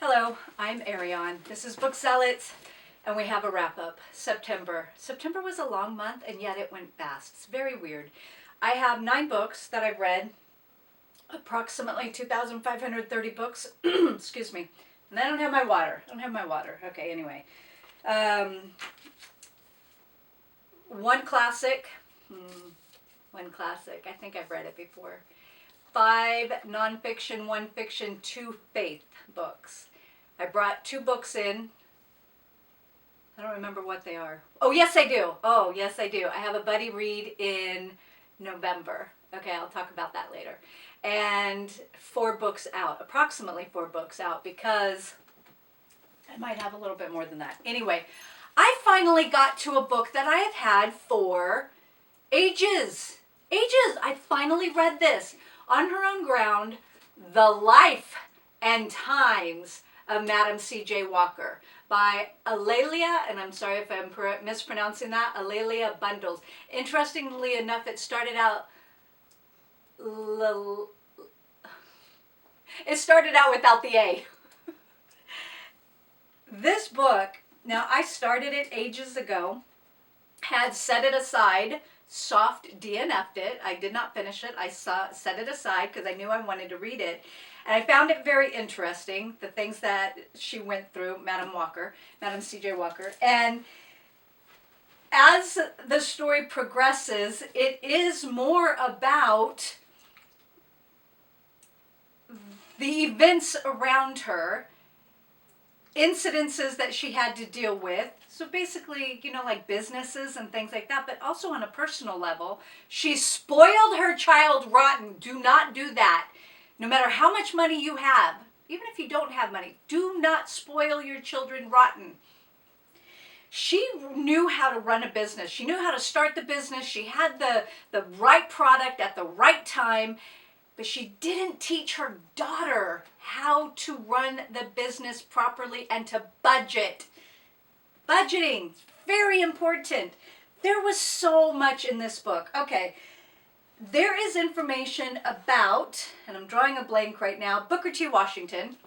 Hello, I'm Ariane. This is Book Zealots, and we have a wrap-up. September. September was a long month, and yet it went fast. It's very weird. I have 9 books that I've read, approximately 2,530 books. Excuse me. And I don't have my water. Okay, anyway. One classic. One classic. I think I've read it before. 5 nonfiction, 1 fiction, 2 faith books. I brought 2 books in. I don't remember what they are. Oh, yes, I do. I have a buddy read in November. Okay, I'll talk about that later. And 4 books out, approximately 4 books out, because I might have a little bit more than that. Anyway, I finally got to a book that I have had for ages. I finally read this. On Her Own Ground, The Life and Times of Madam C.J. Walker by Alelia, and I'm sorry if I'm mispronouncing that, Alelia Bundles. Interestingly enough, it started out without the A. This book, now I started it ages ago, had set it aside, soft DNF'd it. I did not finish it. I set it aside because I knew I wanted to read it. And I found it very interesting, the things that she went through, Madam C.J. Walker. And as the story progresses, it is more about the events around her, incidences that she had to deal with. So basically, like businesses and things like that, but also on a personal level. She spoiled her child rotten. Do not do that. No matter how much money you have, even if you don't have money, do not spoil your children rotten. She knew how to run a business. She knew how to start the business. She had the right product at the right time, but she didn't teach her daughter how to run the business properly and to budget. Budgeting, very important. There was so much in this book. Okay, there is information about, and I'm drawing a blank right now, Booker T. Washington.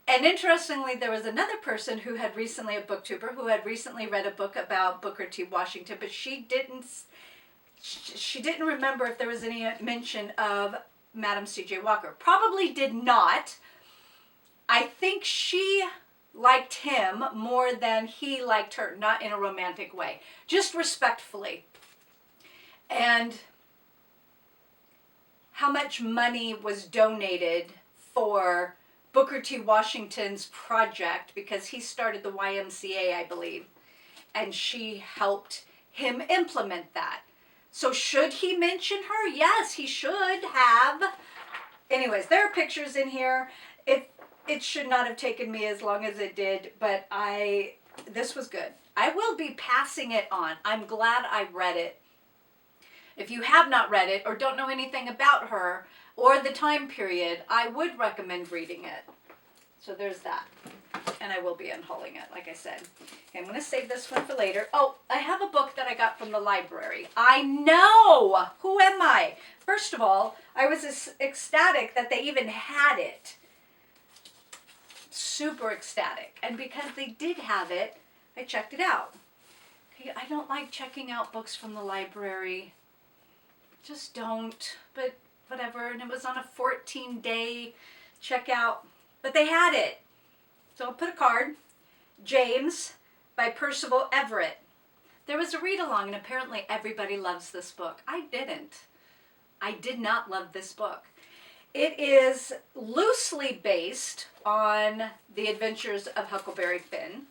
And interestingly, there was another person who had recently, a booktuber, who had recently read a book about Booker T. Washington, but she didn't remember if there was any mention of Madam C.J. Walker. Probably did not. I think she liked him more than he liked her, not in a romantic way, just respectfully. And how much money was donated for Booker T. Washington's project, because he started the YMCA, I believe, and she helped him implement that. So should he mention her? Yes, he should have. Anyways, there are pictures in here. It should not have taken me as long as it did, but this was good. I will be passing it on. I'm glad I read it. If you have not read it or don't know anything about her or the time period, I would recommend reading it. So there's that. And I will be unhauling it, like I said. Okay, I'm going to save this one for later. Oh, I have a book that I got from the library. I know! Who am I? First of all, I was ecstatic that they even had it. Super ecstatic. And because they did have it, I checked it out. Okay, I don't like checking out books from the library. Just don't. But whatever. And it was on a 14-day checkout. But they had it. So I'll put a card. James by Percival Everett. There was a read-along, and apparently everybody loves this book. I didn't. I did not love this book. It is loosely based on the adventures of Huckleberry Finn.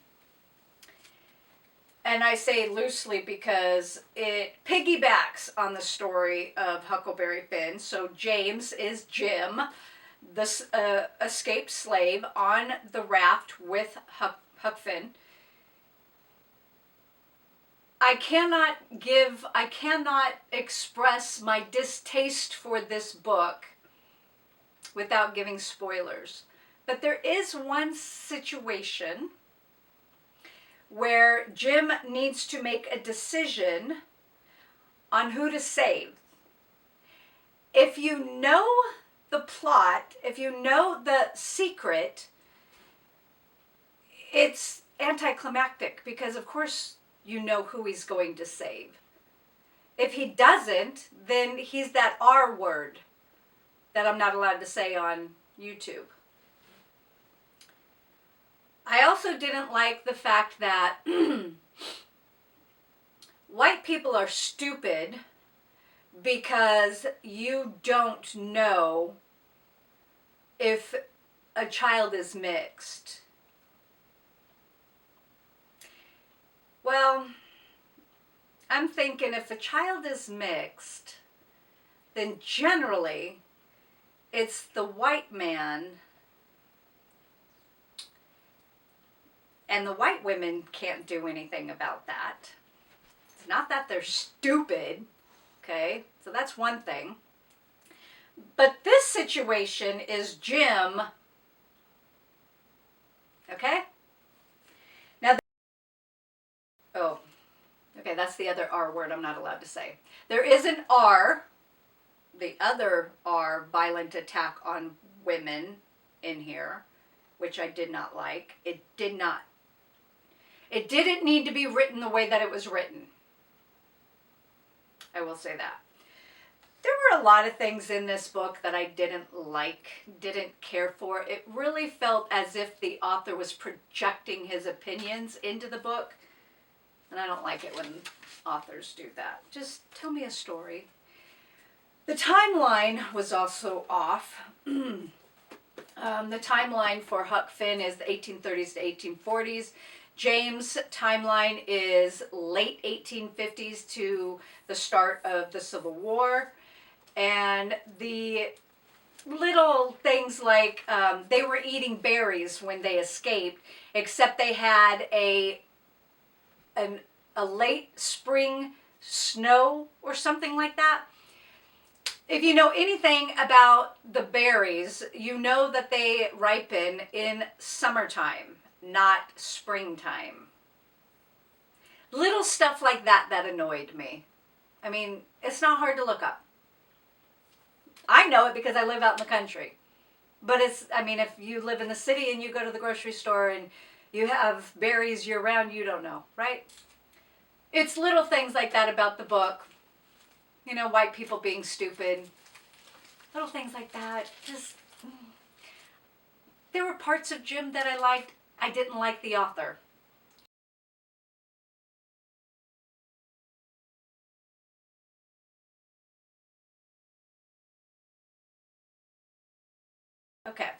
And I say loosely because it piggybacks on the story of Huckleberry Finn. So James is Jim, the escaped slave on the raft with Huck Finn. I cannot express my distaste for this book without giving spoilers. But there is one situation where Jim needs to make a decision on who to save. If you know the plot, if you know the secret, it's anticlimactic because, of course, you know who he's going to save. If he doesn't, then he's that R word that I'm not allowed to say on YouTube. I also didn't like the fact that white people are stupid because you don't know if a child is mixed. Well, I'm thinking if a child is mixed, then generally it's the white man, and the white women can't do anything about that. It's not that they're stupid, okay? So that's one thing. But this situation is Jim, okay? Now, oh, okay, that's the other R word I'm not allowed to say. There is an R, the other R, violent attack on women in here, which I did not like. It didn't need to be written the way that it was written. I will say that. There were a lot of things in this book that I didn't like, didn't care for. It really felt as if the author was projecting his opinions into the book. And I don't like it when authors do that. Just tell me a story. The timeline was also off. The timeline for Huck Finn is the 1830s to 1840s. James' timeline is late 1850s to the start of the Civil War. And the little things like they were eating berries when they escaped, except they had a late spring snow or something like that. If you know anything about the berries, you know that they ripen in summertime, not springtime. Little stuff like that annoyed me. I mean, it's not hard to look up. I know it because I live out in the country. But if you live in the city and you go to the grocery store and you have berries year round, you don't know, right? It's little things like that about the book. You know, white people being stupid. Little things like that. Just, there were parts of Jim that I liked. I didn't like the author. Okay.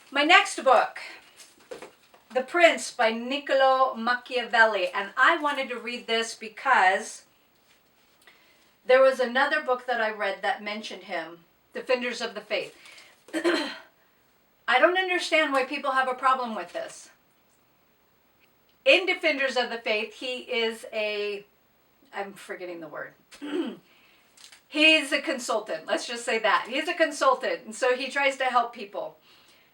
My next book, The Prince by Niccolo Machiavelli. And I wanted to read this because there was another book that I read that mentioned him, Defenders of the Faith. I don't understand why people have a problem with this. In Defenders of the Faith, he is I'm forgetting the word. He's a consultant. Let's just say that. He's a consultant, and so he tries to help people.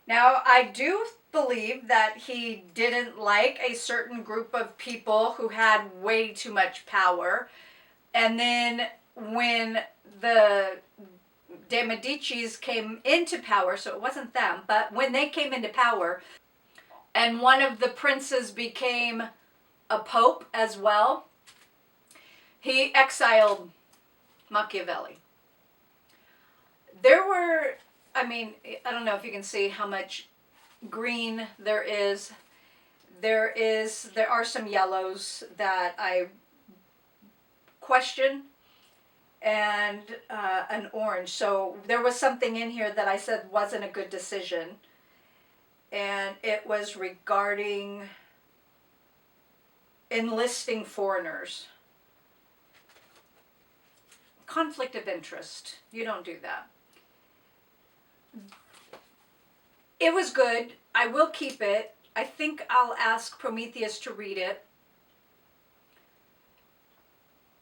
Now, I do believe that he didn't like a certain group of people who had way too much power. And then when the De Medicis came into power, so it wasn't them, but when they came into power, and one of the princes became a pope as well, he exiled Machiavelli. There were, I don't know if you can see how much green there is. There are some yellows that I question, and an orange. So there was something in here that I said wasn't a good decision, and it was regarding enlisting foreigners. Conflict of interest. You don't do that. It was good. I will keep it. I think I'll ask Prometheus to read it.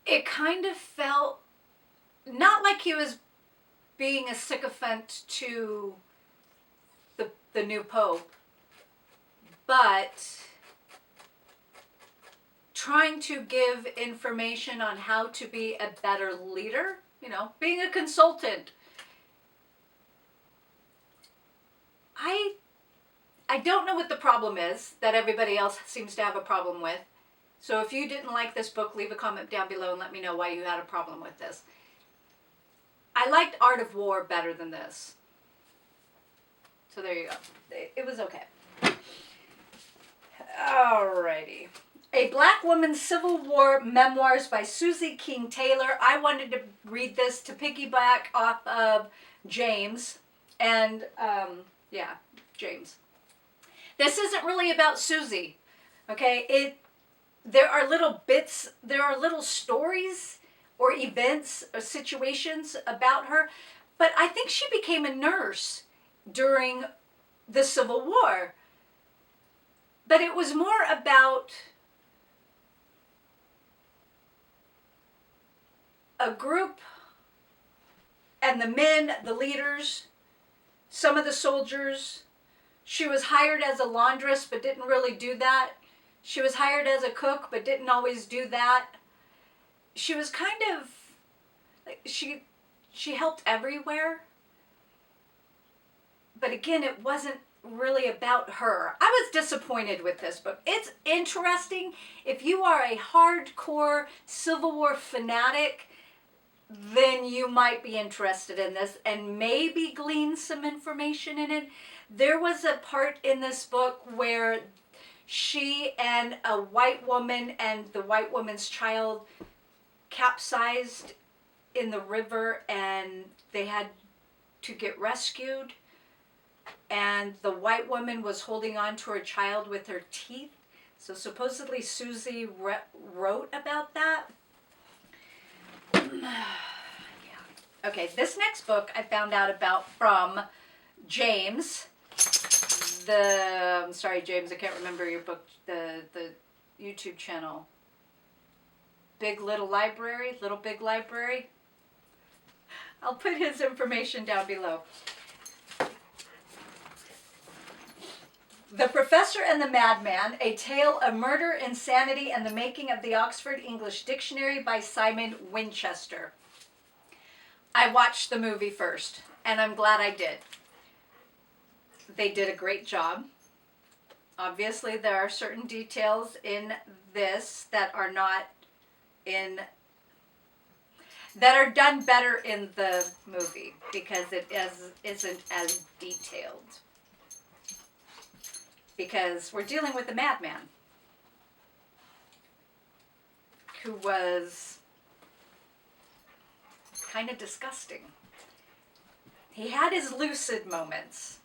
It kind of felt not like he was being a sycophant to the new pope, but trying to give information on how to be a better leader, being a consultant. I I don't know what the problem is that everybody else seems to have a problem with. So if you didn't like this book, leave a comment down below and let me know why you had a problem with this. I liked Art of War better than this. So there you go. It was okay. Alrighty. A Black Woman's Civil War Memoirs by Susie King Taylor. I wanted to read this to piggyback off of James. And, James. This isn't really about Susie. Okay? There are little bits, there are little stories or events or situations about her. But I think she became a nurse during the Civil War. But it was more about a group and the men, the leaders, some of the soldiers. She was hired as a laundress but didn't really do that. She was hired as a cook but didn't always do that. She was kind of, she helped everywhere. But again, it wasn't really about her. I was disappointed with this book. It's interesting. If you are a hardcore Civil War fanatic, then you might be interested in this and maybe glean some information in it. There was a part in this book where she and a white woman and the white woman's child capsized in the river and they had to get rescued. And the white woman was holding on to her child with her teeth. So supposedly Susie wrote about that. Yeah. Okay, this next book I found out about from James. I'm sorry, James, I can't remember your book, the YouTube channel. Little Big Library. I'll put his information down below. The Professor and the Madman, A Tale of Murder, Insanity, and the Making of the Oxford English Dictionary by Simon Winchester. I watched the movie first, and I'm glad I did. They did a great job. Obviously, there are certain details in this that are done better in the movie because it isn't as detailed. Because we're dealing with a madman who was kind of disgusting. He had his lucid moments.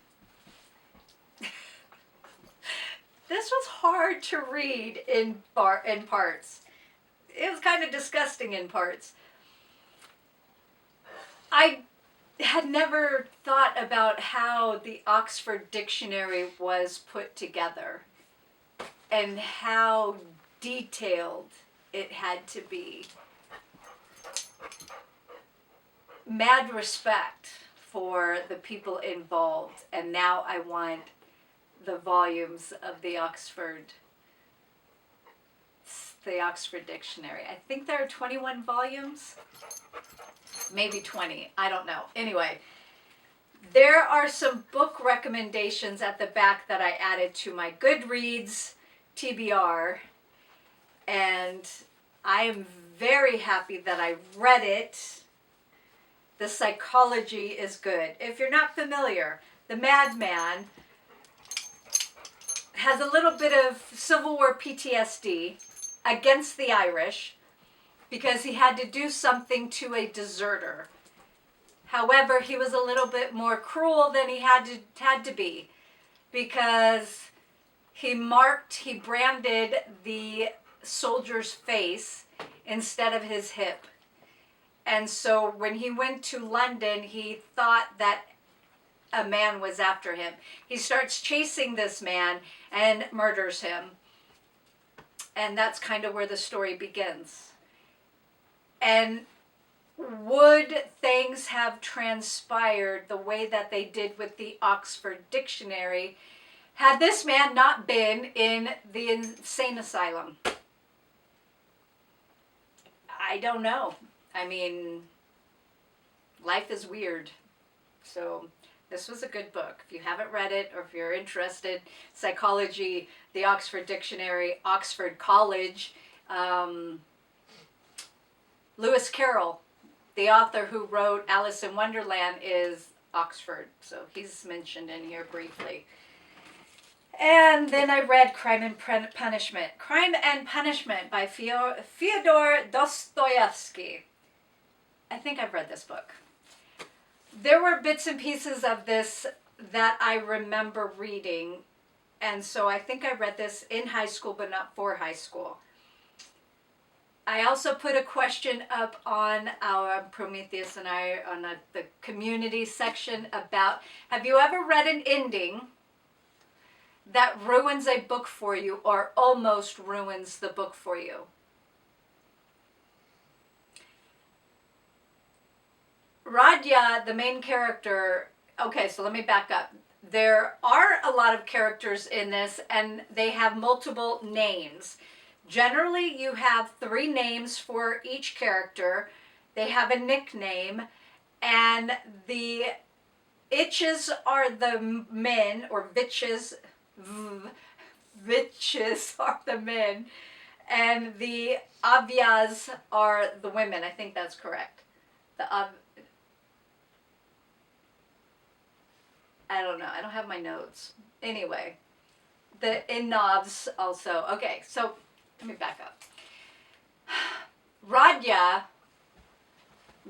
This was hard to read in parts. It was kind of disgusting in parts. I had never thought about how the Oxford Dictionary was put together and how detailed it had to be. Mad respect for the people involved, and now I want the volumes of the Oxford Dictionary. I think there are 21 volumes. Maybe 20. I don't know. Anyway, there are some book recommendations at the back that I added to my Goodreads TBR. And I am very happy that I read it. The psychology is good. If you're not familiar, the Madman has a little bit of Civil War PTSD against the Irish because he had to do something to a deserter. However, he was a little bit more cruel than he had to be because he branded the soldier's face instead of his hip. And so when he went to London, he thought that a man was after him. He starts chasing this man and murders him. And that's kind of where the story begins. And would things have transpired the way that they did with the Oxford Dictionary had this man not been in the insane asylum? I don't know. I mean, life is weird. So This was a good book. If you haven't read it, or if you're interested, Psychology, the Oxford Dictionary, Oxford College, Lewis Carroll, the author who wrote Alice in Wonderland, is Oxford. So he's mentioned in here briefly. And then I read Crime and Punishment. Crime and Punishment by Fyodor Dostoevsky. I think I've read this book. There were bits and pieces of this that I remember reading. And so I think I read this in high school, but not for high school. I also put a question up on our Prometheus and I on the community section about, have you ever read an ending that ruins a book for you or almost ruins the book for you? Radya, the main character, okay, so let me back up. There are a lot of characters in this, and they have multiple names. Generally, you have 3 names for each character. They have a nickname, and the itches are the men, or vitches, vitches are the men, and the avyas are the women. I think that's correct. I don't know. I don't have my notes. Anyway, the Innovs also. Okay, so let me back up. Radya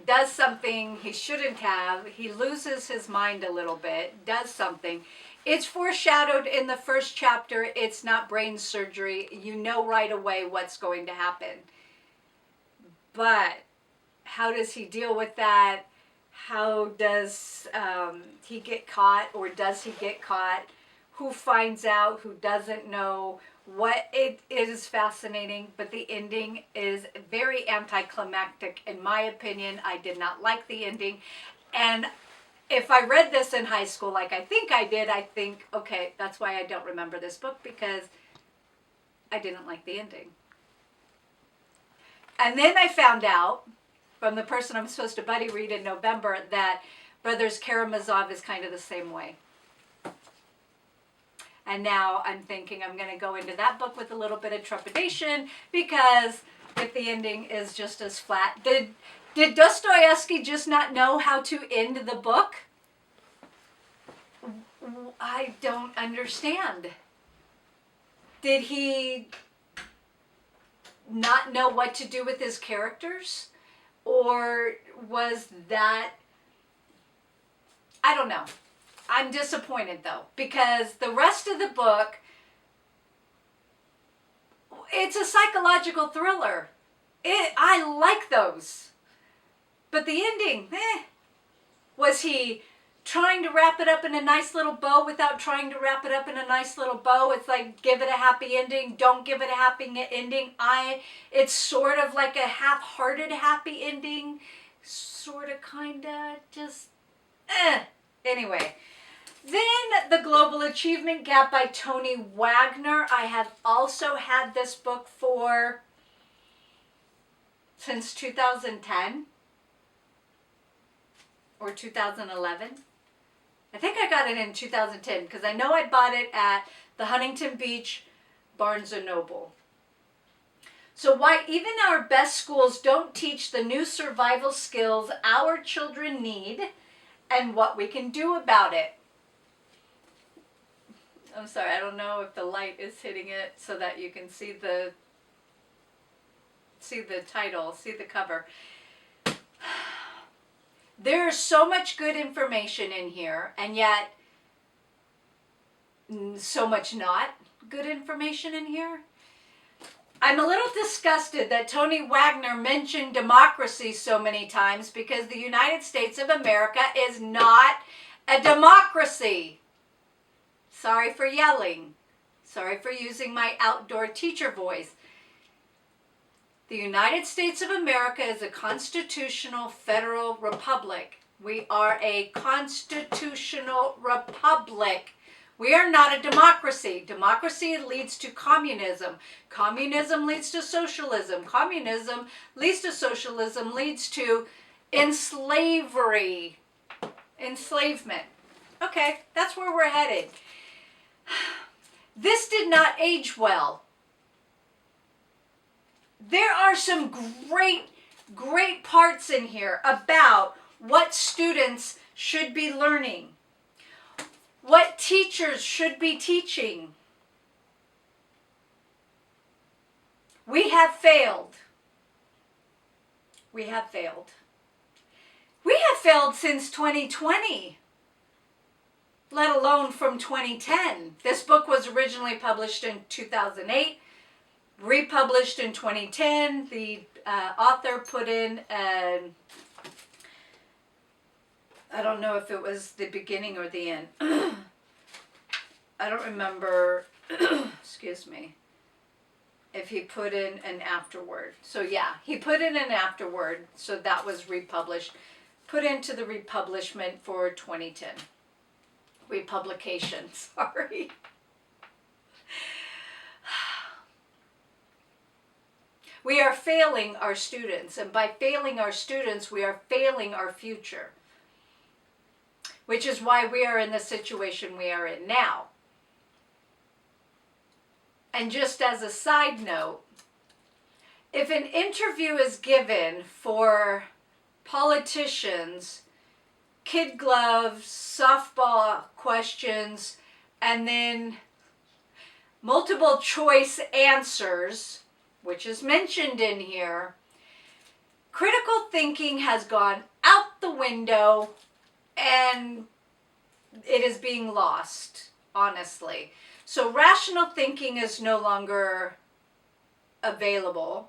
does something he shouldn't have. He loses his mind a little bit, does something. It's foreshadowed in the first chapter. It's not brain surgery. You know right away what's going to happen. But how does he deal with that? How does he get caught, or does he get caught? Who finds out? Who doesn't know? What it is fascinating, but the ending is very anticlimactic in my opinion. I did not like the ending, and if I read this in high school like I think I did, I think, okay, that's why I don't remember this book, because I didn't like the ending. And then I found out from the person I'm supposed to buddy read in November that Brothers Karamazov is kind of the same way. And now I'm thinking I'm going to go into that book with a little bit of trepidation, because if the ending is just as flat. Did Dostoevsky just not know how to end the book? I don't understand. Did he not know what to do with his characters? Or was that, I don't know. I'm disappointed though, because the rest of the book, it's a psychological thriller. I like those. But the ending, was he trying to wrap it up in a nice little bow without trying to wrap it up in a nice little bow? It's like, give it a happy ending, don't give it a happy ending. It's sort of like a half-hearted happy ending, sort of, kind of, just, Anyway, then The Global Achievement Gap by Tony Wagner. I have also had this book since 2010 or 2011. I think I got it in 2010 because I know I bought it at the Huntington Beach Barnes & Noble. So why even our best schools don't teach the new survival skills our children need and what we can do about it. I'm sorry, I don't know if the light is hitting it so that you can see the title, see the cover. There's so much good information in here, and yet so much not good information in here. I'm a little disgusted that Tony Wagner mentioned democracy so many times, because the United States of America is not a democracy. Sorry for yelling. Sorry for using my outdoor teacher voice. The United States of America is a constitutional federal republic. We are a constitutional republic. We are not a democracy. Democracy leads to communism. Communism leads to socialism. Communism leads to socialism, leads to enslavement. Okay, that's where we're headed. This did not age well. There are some great parts in here about what students should be learning, what teachers should be teaching. We have failed. We have failed. We have failed since 2020, let alone from 2010. This book was originally published in 2008, republished in 2010. The author put in, I don't know if it was the beginning or the end. I don't remember, excuse me, if he put in an afterword. So yeah, he put in an afterword, so that was republished, put into the republishment for 2010. Republication, sorry. We are failing our students, and by failing our students, we are failing our future, which is why we are in the situation we are in now. And just as a side note, if an interview is given for politicians, kid gloves, softball questions, and then multiple choice answers, which is mentioned in here, critical thinking has gone out the window and it is being lost, honestly. So rational thinking is no longer available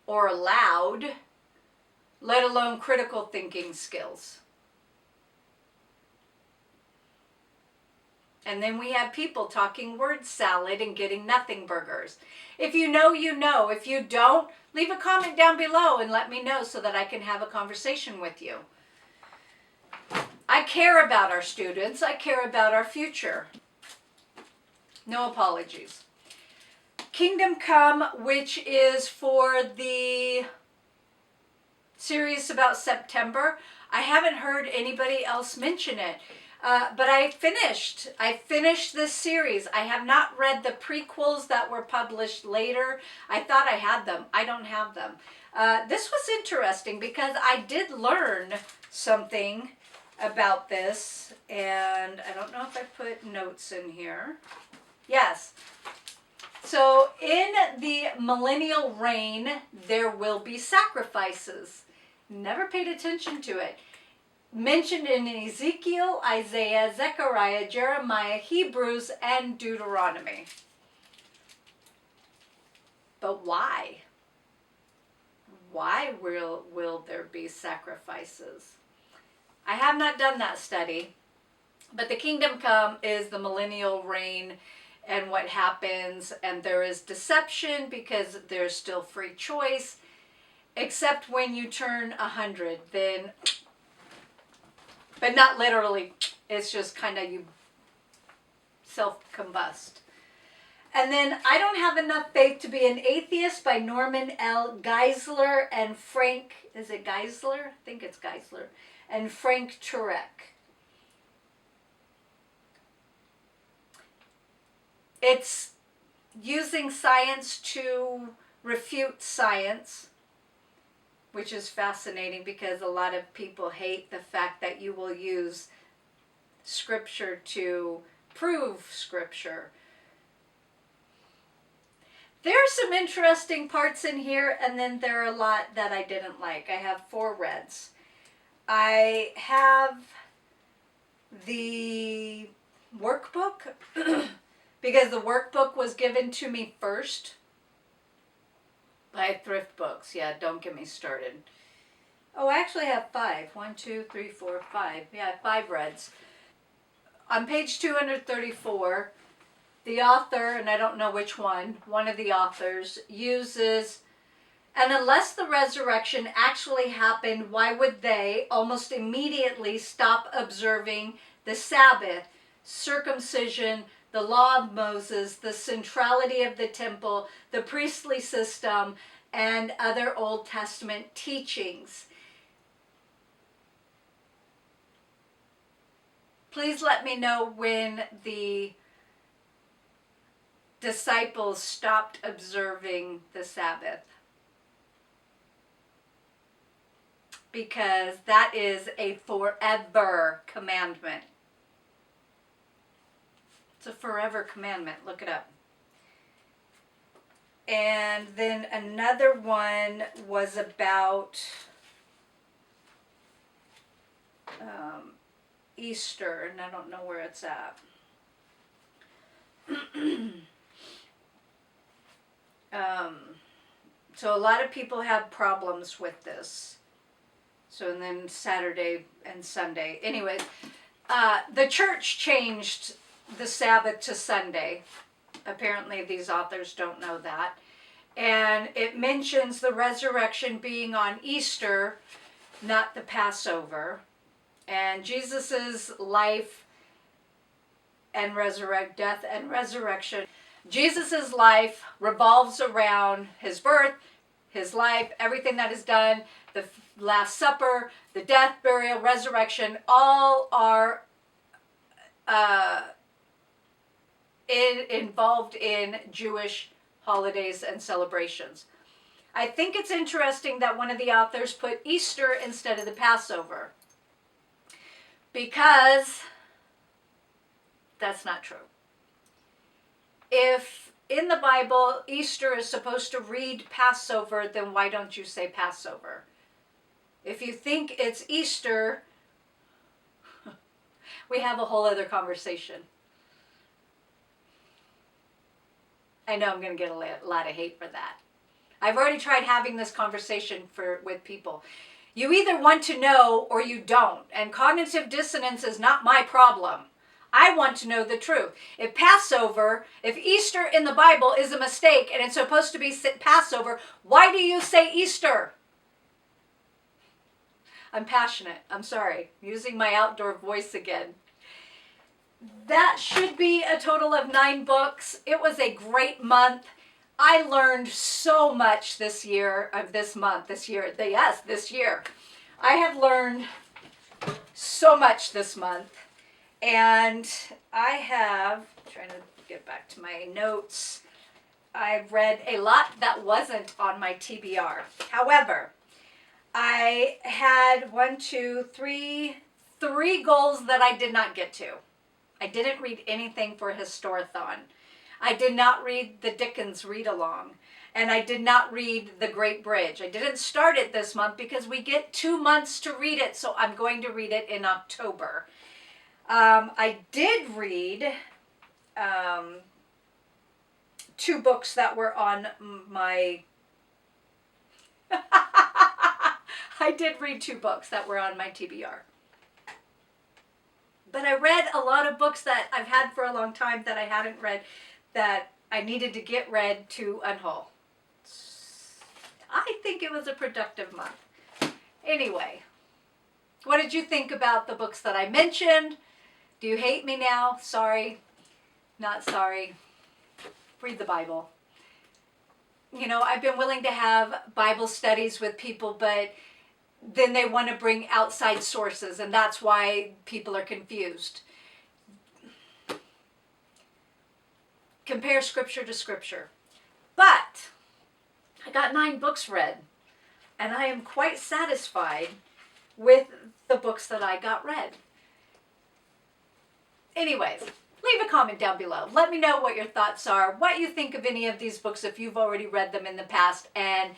or allowed, let alone critical thinking skills. And then we have people talking word salad and getting nothing burgers. If you know, you know. If you don't, leave a comment down below and let me know so that I can have a conversation with you. I care about our students. I care about our future. No apologies. Kingdom Come, which is for the series about September. I haven't heard anybody else mention it. But I finished this series. I have not read the prequels that were published later. I thought I had them. I don't have them. This was interesting because I did learn something about this, and I don't know if I put notes in here. Yes. So in the millennial reign, there will be sacrifices. Never paid attention to it. Mentioned in Ezekiel, Isaiah, Zechariah, Jeremiah, Hebrews, and Deuteronomy. But why? Why will there be sacrifices? I have not done that study, but the kingdom come is the millennial reign and what happens, and there is deception because there's still free choice, except when you turn 100, then, but not literally, it's just kind of you self-combust. And then I Don't Have Enough Faith to Be an Atheist by Norman L. Geisler and Frank, is it Geisler? I think it's Geisler. And Frank Turek. It's using science to refute science, which is fascinating because a lot of people hate the fact that you will use scripture to prove scripture. There are some interesting parts in here, and then there are a lot that I didn't like. I have 4 reds. I have the workbook because the workbook was given to me first by Thrift Books. Yeah, don't get me started. Oh, I actually have 5. 1, 2, 3, 4, 5. Yeah, 5 reds. On page 234, the author, and I don't know which one of the authors, uses, and unless the resurrection actually happened, why would they almost immediately stop observing the Sabbath, circumcision, the law of Moses, the centrality of the temple, the priestly system, and other Old Testament teachings? Please let me know when the disciples stopped observing the Sabbath. Because that is a forever commandment. It's a forever commandment. Look it up. And then another one was about Easter, and I don't know where it's at. So a lot of people have problems with this. So and then Saturday and Sunday. Anyways, the church changed the Sabbath to Sunday. Apparently these authors don't know that. And it mentions the resurrection being on Easter, not the Passover. And Jesus's life and death and resurrection. Jesus's life revolves around his birth, his life, everything that is done, the Last Supper, the death, burial, resurrection, all are involved in Jewish holidays and celebrations. I think it's interesting that one of the authors put Easter instead of the Passover, because that's not true. If in the Bible Easter is supposed to read Passover, then why don't you say Passover? If you think it's Easter, we have a whole other conversation. I know I'm going to get a lot of hate for that. I've already tried having this conversation with people. You either want to know or you don't. And cognitive dissonance is not my problem. I want to know the truth. If Easter in the Bible is a mistake and it's supposed to be Passover, why do you say Easter? I'm passionate. I'm sorry. I'm using my outdoor voice again. That should be a total of 9 books. It was a great month. I learned so much this year. I have learned so much this month. And I have, trying to get back to my notes, I've read a lot that wasn't on my TBR. However, I had three goals that I did not get to. I didn't read anything for Historathon. I did not read the Dickens read-along. And I did not read The Great Bridge. I didn't start it this month because we get 2 months to read it, so I'm going to read it in October. I did read 2 books that were on my... I did read 2 books that were on my TBR. But I read a lot of books that I've had for a long time that I hadn't read, that I needed to get read to unhaul. I think it was a productive month. Anyway, what did you think about the books that I mentioned? Do you hate me now? Sorry. Not sorry. Read the Bible. You know, I've been willing to have Bible studies with people, but then they want to bring outside sources, and that's why people are confused. Compare scripture to scripture. But I got 9 books read, and I am quite satisfied with the books that I got read. Anyways, leave a comment down below. Let me know what your thoughts are, what you think of any of these books if you've already read them in the past, and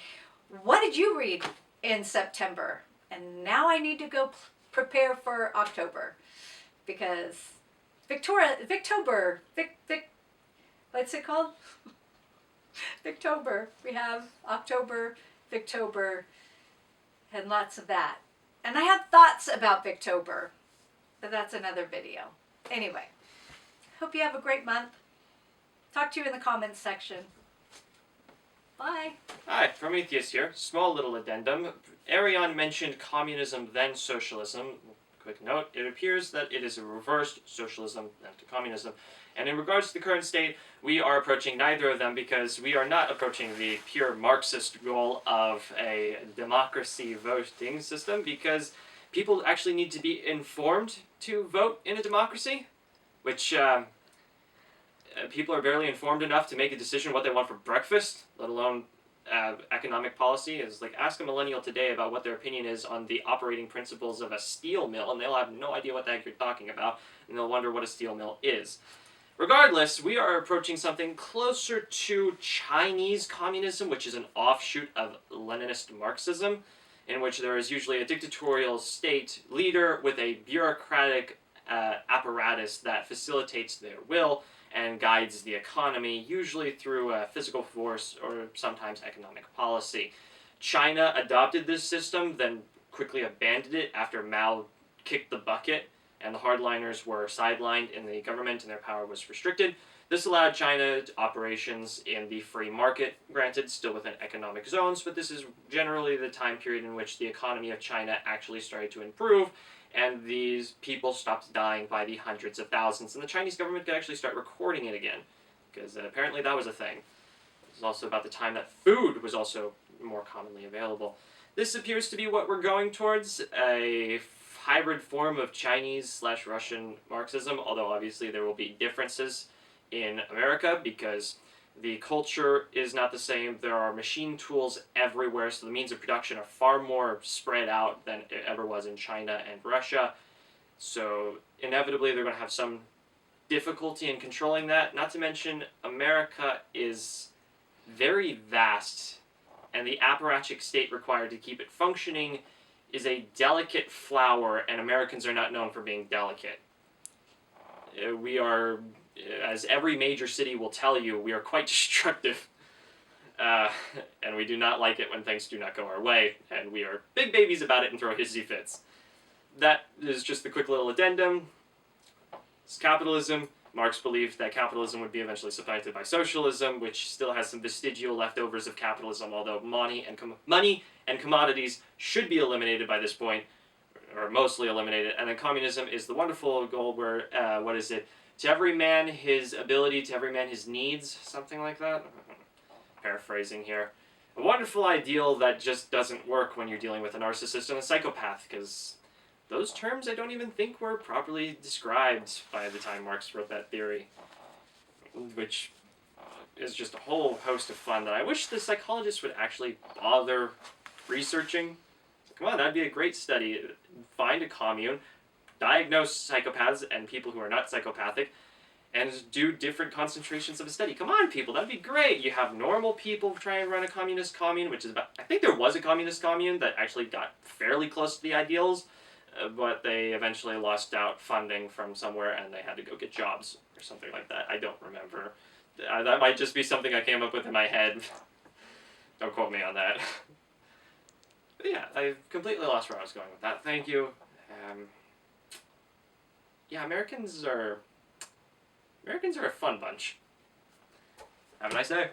what did you read in September? And now I need to go prepare for October, because Victober, what's it called? Victober. We have October, Victober, and lots of that. And I have thoughts about Victober, but that's another video. Anyway, hope you have a great month. Talk to you in the comments section. Bye. Hi, Prometheus here. Small little addendum. Arion mentioned communism, then socialism. Quick note, it appears that it is a reversed socialism than to communism. And in regards to the current state, we are approaching neither of them because we are not approaching the pure Marxist goal of a democracy voting system, because people actually need to be informed to vote in a democracy, which people are barely informed enough to make a decision what they want for breakfast, let alone economic policy. Is like, ask a millennial today about what their opinion is on the operating principles of a steel mill, and they'll have no idea what the heck you're talking about, and they'll wonder what a steel mill is. Regardless, we are approaching something closer to Chinese communism, which is an offshoot of Leninist Marxism, in which there is usually a dictatorial state leader with a bureaucratic apparatus that facilitates their will and guides the economy, usually through physical force or sometimes economic policy. China adopted this system, then quickly abandoned it after Mao kicked the bucket and the hardliners were sidelined in the government and their power was restricted. This allowed China operations in the free market, granted still within economic zones, but this is generally the time period in which the economy of China actually started to improve, and these people stopped dying by the hundreds of thousands, and the Chinese government could actually start recording it again, because apparently that was a thing. It was also about the time that food was also more commonly available. This appears to be what we're going towards, a hybrid form of Chinese/Russian Marxism, although obviously there will be differences in America because the culture is not the same. There are machine tools everywhere, so the means of production are far more spread out than it ever was in China and Russia. So inevitably they're going to have some difficulty in controlling that. Not to mention, America is very vast, and the apparatchik state required to keep it functioning is a delicate flower, and Americans are not known for being delicate. We are, as every major city will tell you, we are quite destructive. And we do not like it when things do not go our way, and we are big babies about it and throw hissy fits. That is just the quick little addendum. It's capitalism. Marx believed that capitalism would be eventually supplanted by socialism, which still has some vestigial leftovers of capitalism, although money and commodities should be eliminated by this point, or mostly eliminated. And then communism is the wonderful goal where, to every man his ability, to every man his needs, something like that. Paraphrasing here. A wonderful ideal that just doesn't work when you're dealing with a narcissist and a psychopath, because those terms I don't even think were properly described by the time Marx wrote that theory, which is just a whole host of fun that I wish the psychologists would actually bother researching. So come on, that'd be a great study. Find a commune, diagnose psychopaths and people who are not psychopathic, and do different concentrations of a study. Come on, people, that'd be great. You have normal people try and run a communist commune, which is about, I think there was a communist commune that actually got fairly close to the ideals, but they eventually lost out funding from somewhere and they had to go get jobs or something like that. I don't remember. That might just be something I came up with in my head. Don't quote me on that. But yeah, I completely lost where I was going with that. Thank you. Yeah, Americans are a fun bunch. Have a nice day.